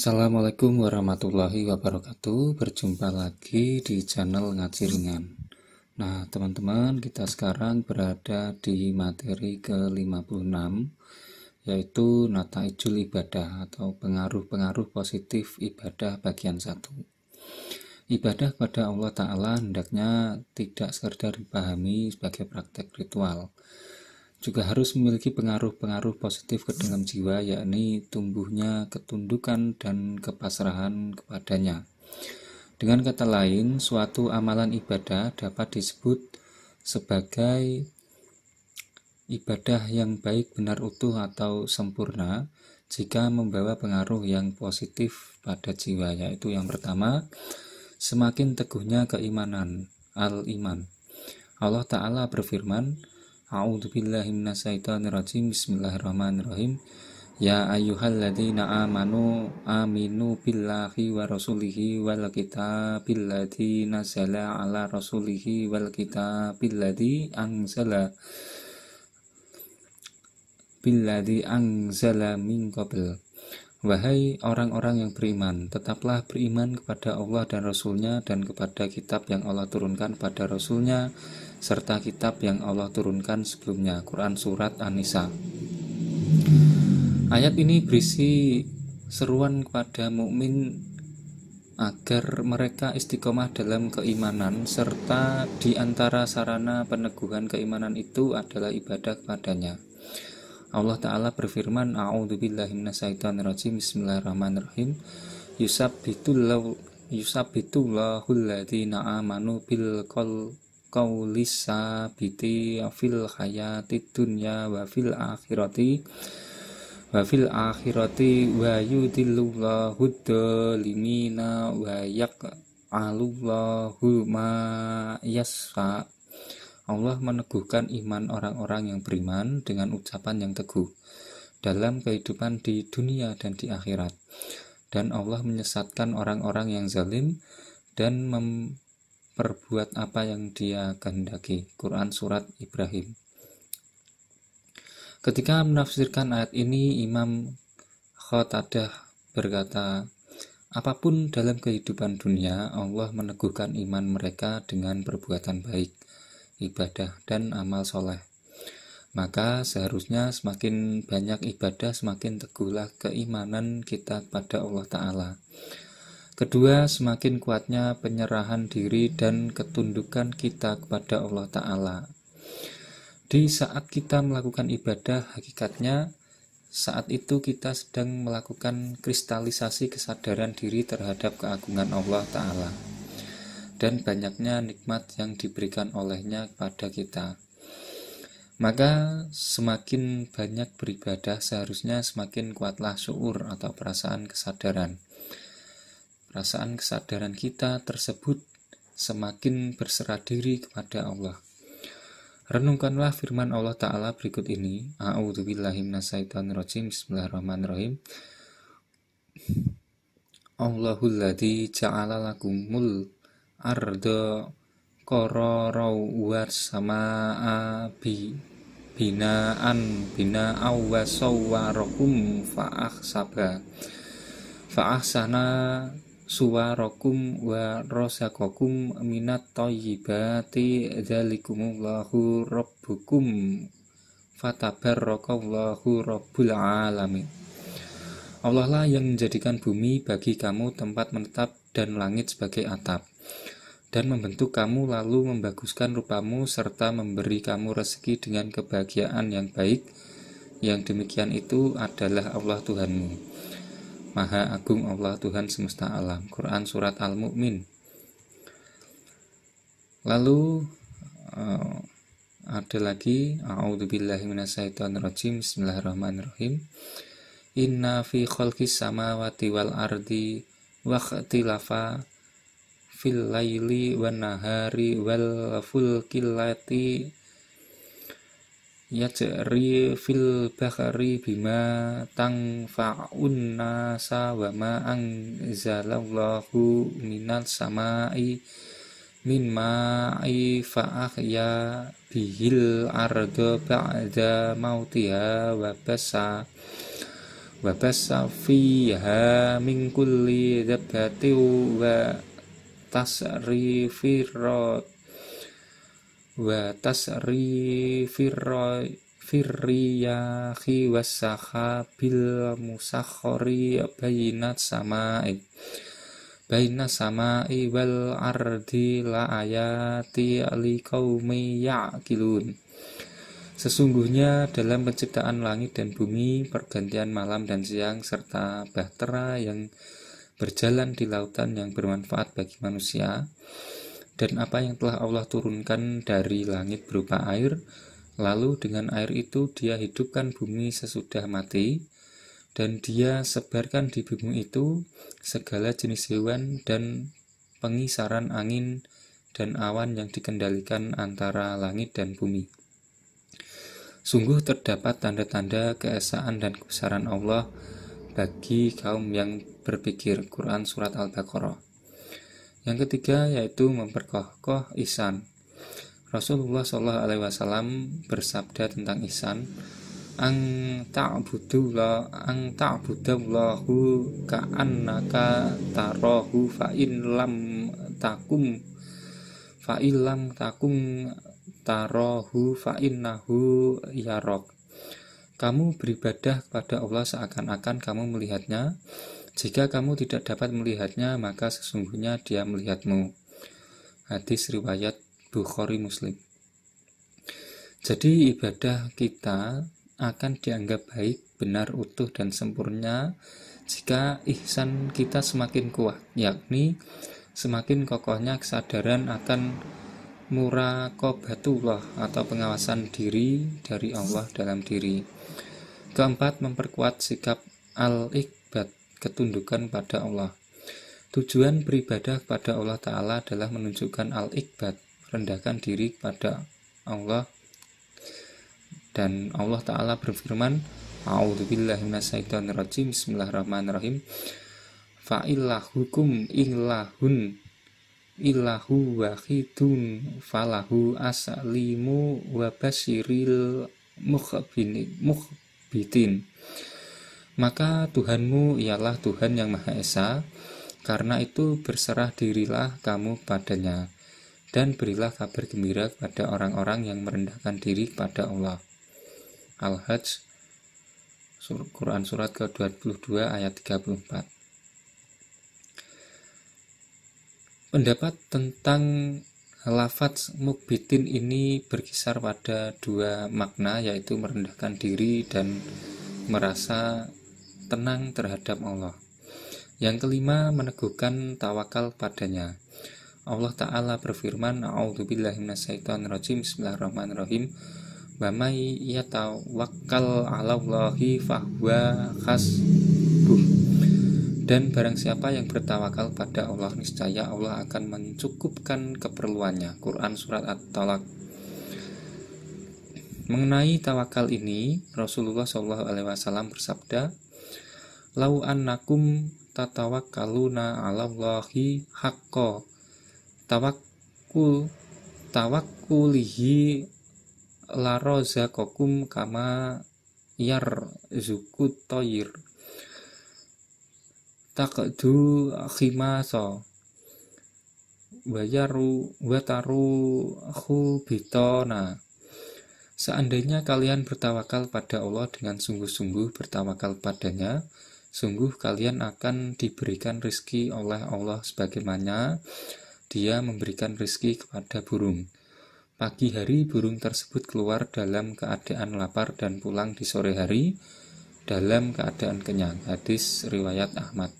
Assalamualaikum warahmatullahi wabarakatuh. Berjumpa lagi di channel Ngaji Ringan. Nah teman-teman, kita sekarang berada di materi ke-56, yaitu Nataijul Ibadah atau pengaruh-pengaruh positif ibadah bagian 1. Ibadah kepada Allah Ta'ala hendaknya tidak sekedar dipahami sebagai praktek ritual, juga harus memiliki pengaruh-pengaruh positif ke dalam jiwa, yakni tumbuhnya ketundukan dan kepasrahan kepadanya. Dengan kata lain, suatu amalan ibadah dapat disebut sebagai ibadah yang baik, benar, utuh atau sempurna jika membawa pengaruh yang positif pada jiwa, yaitu yang pertama, semakin teguhnya keimanan, al-iman. Allah Ta'ala berfirman, A'udzubillahi minasyaitonirrajim. Bismillahirrahmanirrahim. Ya ayyuhalladzina aminu billahi wa rasulihi wal kitabil ladzi nazala ala rasulihi wal kitabil ladzi anzala min qabl. Wahai orang-orang yang beriman, tetaplah beriman kepada Allah dan Rasulnya dan kepada kitab yang Allah turunkan pada Rasulnya serta kitab yang Allah turunkan sebelumnya. Quran Surat An-Nisa. Ayat ini berisi seruan kepada mukmin agar mereka istiqomah dalam keimanan, serta di antara sarana peneguhan keimanan itu adalah ibadah kepadanya. Allah Ta'ala berfirman, A'udzubillahi minasyaitonirrajim. Bismillahirrahmanirrahim. Yusabbitullahu alladzina amanu bil qaulis sabiti fil hayatid dunya wa fil akhirati wa yudillullahu dhalimina wa yaq'alullahu ma yasfa. Allah meneguhkan iman orang-orang yang beriman dengan ucapan yang teguh dalam kehidupan di dunia dan di akhirat, dan Allah menyesatkan orang-orang yang zalim dan memperbuat apa yang Dia kehendaki. Quran Surat Ibrahim. Ketika menafsirkan ayat ini, Imam Qatadah berkata, apapun dalam kehidupan dunia, Allah meneguhkan iman mereka dengan perbuatan baik, ibadah, dan amal soleh. Maka seharusnya semakin banyak ibadah, semakin teguhlah keimanan kita kepada Allah Ta'ala. Kedua, semakin kuatnya penyerahan diri dan ketundukan kita kepada Allah Ta'ala. Di saat kita melakukan ibadah, hakikatnya saat itu kita sedang melakukan kristalisasi kesadaran diri terhadap keagungan Allah Ta'ala dan banyaknya nikmat yang diberikan olehnya kepada kita. Maka semakin banyak beribadah, seharusnya semakin kuatlah syuur atau perasaan kesadaran. Perasaan kesadaran kita tersebut semakin berserah diri kepada Allah. Renungkanlah firman Allah Ta'ala berikut ini. A'udzubillahi minasyaitonirrajim. Bismillahirrahmanirrahim. Allahul ladzi ja'ala lakumul arda qararaw was samaa bina'aw wa sawwarakum fa'ahsana suwarakum wa razaqakum minat thayyibati dzalikumullahu rabbukum fatabarrakallahu rabbul alamin. Allah lah yang menjadikan bumi bagi kamu tempat menetap dan langit sebagai atap, dan membentuk kamu lalu membaguskan rupamu serta memberi kamu rezeki dengan kebahagiaan yang baik. Yang demikian itu adalah Allah Tuhanmu. Maha Agung Allah Tuhan semesta alam. Quran Surat Al-Mu'min. Lalu ada lagi, A'udzubillahi minasyaitonirrajim. Bismillahirrahmanirrahim. Inna fi khalqis samawati wal ardi wa ikhtilafa fil laili wan nahari wal fulkil lati yajri fil bahri bima tanfa'un nasa wa ma anzalallahu minas samai min ma'i fa'ahya bihil arda ba'da mautiha wa basa wa bassa fiha min kulli dabbati wa tasrifirriyahi wassahabil musakhkhari bainas samai wal ardi la ayati liqaumi ya'qilun. Sesungguhnya dalam penciptaan langit dan bumi, pergantian malam dan siang, serta bahtera yang berjalan di lautan yang bermanfaat bagi manusia, dan apa yang telah Allah turunkan dari langit berupa air, lalu dengan air itu dia hidupkan bumi sesudah mati, dan dia sebarkan di bumi itu segala jenis hewan dan pengisaran angin dan awan yang dikendalikan antara langit dan bumi. Sungguh terdapat tanda-tanda keesaan dan kebesaran Allah bagi kaum yang berpikir. Quran Surat Al-Baqarah. Yang ketiga yaitu memperkokoh ihsan. Rasulullah SAW bersabda tentang ihsan, ang ta'budallahu ka'annaka tarahu fa illam takum tarahu fa innahu yarok. Kamu beribadah kepada Allah seakan-akan kamu melihatnya. Jika kamu tidak dapat melihatnya, maka sesungguhnya dia melihatmu. Hadis riwayat Bukhari Muslim. Jadi ibadah kita akan dianggap baik, benar, utuh, dan sempurna jika ihsan kita semakin kuat, yakni semakin kokohnya kesadaran akan muraqabatullah atau pengawasan diri dari Allah dalam diri. Keempat, memperkuat sikap al-iqbat, ketundukan pada Allah. Tujuan beribadah kepada Allah Ta'ala adalah menunjukkan al-iqbat, rendahkan diri kepada Allah. Dan Allah Ta'ala berfirman, A'udzubillahi minasyaitonirrajim, Bismillahirrahmanirrahim, fa'illahukum illahu wahidun falahu aslimu wa basyiril mukhbitin. Maka Tuhanmu ialah Tuhan yang Maha Esa, karena itu berserah dirilah kamu padanya, dan berilah kabar gembira kepada orang-orang yang merendahkan diri kepada Allah. Al-Hajj, Quran Surat ke-22 ayat 34. Pendapat tentang lafaz mukbitin ini berkisar pada dua makna, yaitu merendahkan diri dan merasa tenang terhadap Allah. Yang kelima, meneguhkan tawakal padanya. Allah Ta'ala berfirman, A'udzubillahi minasyaitonirrajim, Bismillahirrahmanirrahim, wa may yatawakkal 'alallahi fahuwa hasbuh. Dan barang siapa yang bertawakal pada Allah, niscaya Allah akan mencukupkan keperluannya. Quran Surat At-Talaq. Mengenai tawakal ini, Rasulullah SAW bersabda, Lau annakum tatawakkaluna 'alallahi haqqa tawakkulihi la razaqakum kama yarzuqut tayr taqdu khimasa wa taruhu bitona. Seandainya kalian bertawakal pada Allah dengan sungguh-sungguh bertawakal padanya, sungguh kalian akan diberikan rizki oleh Allah sebagaimana Dia memberikan rizki kepada burung. Pagi hari burung tersebut keluar dalam keadaan lapar dan pulang di sore hari dalam keadaan kenyang. Hadis riwayat Ahmad.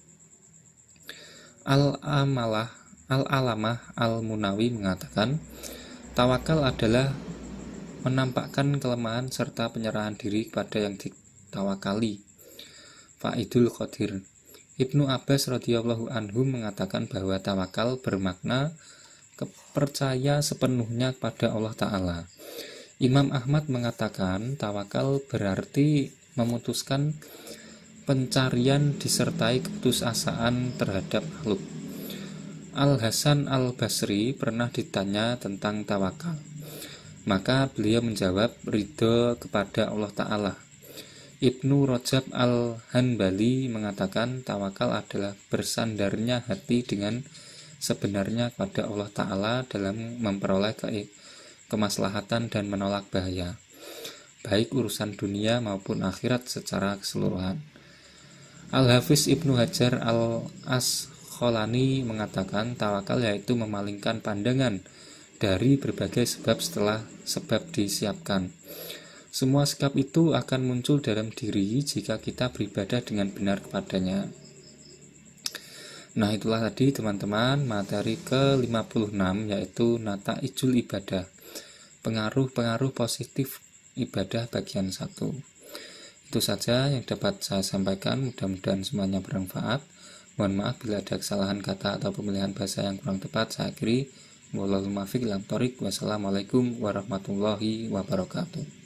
Al-Alamah Al-Munawi mengatakan, tawakal adalah menampakkan kelemahan serta penyerahan diri kepada yang ditawakali. Faidul Qadir. Ibnu Abbas radhiyallahu anhu mengatakan bahwa tawakal bermakna percaya sepenuhnya kepada Allah Ta'ala. Imam Ahmad mengatakan tawakal berarti memutuskan pencarian disertai keputusasaan terhadap makhluk. Al-Hasan Al-Basri pernah ditanya tentang tawakal. Maka beliau menjawab, ridho kepada Allah Ta'ala. Ibnu Rajab Al-Hanbali mengatakan tawakal adalah bersandarnya hati dengan sebenarnya kepada Allah Ta'ala dalam memperoleh kemaslahatan dan menolak bahaya, baik urusan dunia maupun akhirat secara keseluruhan. Al-Hafiz Ibnu Hajar Al-Asqalani mengatakan tawakal yaitu memalingkan pandangan dari berbagai sebab setelah sebab disiapkan. Semua sikap itu akan muncul dalam diri jika kita beribadah dengan benar kepadanya. Nah, itulah tadi teman-teman materi ke-56, yaitu Nata'ijul Ibadah, pengaruh-pengaruh positif ibadah bagian 1. Itu saja yang dapat saya sampaikan, mudah-mudahan semuanya bermanfaat. Mohon maaf bila ada kesalahan kata atau pemilihan bahasa yang kurang tepat. Saya akhiri. Wallahul muwaffiq ila thoriq. Wassalamualaikum warahmatullahi wabarakatuh.